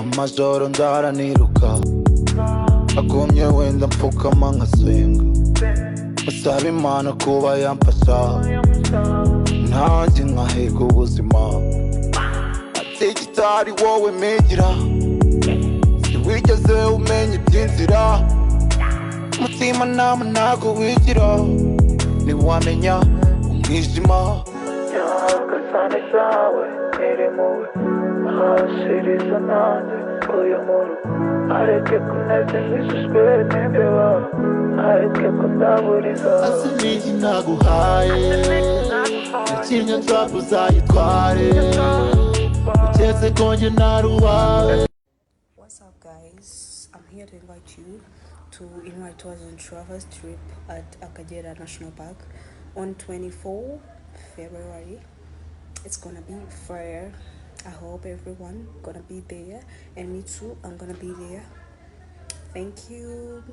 amajoro ndaraniruka agumye wenda mfukama nkasenga musaba Imana kuba yamfasha nanjye nkaheka ubuzima ati gitari wowe migira siwigeze umenya iby'inzira umutima nama ntago wigira ntiwamenya umwijima yagasane zawe iri muwe ahasiriza nanjye uyu muru areke kuneze nk'ishishwe n'imbeba areke kundaburiza asiniki naguhaye ikimya trap uzayitware uketse ko njye ntari uwawe. What's up guys, I'm here to invite you to us on Traverse trip at Akagera National Park on 24 February. It's gonna be fire. I hope everyone gonna be there, and me too, I'm gonna be there. Thank you.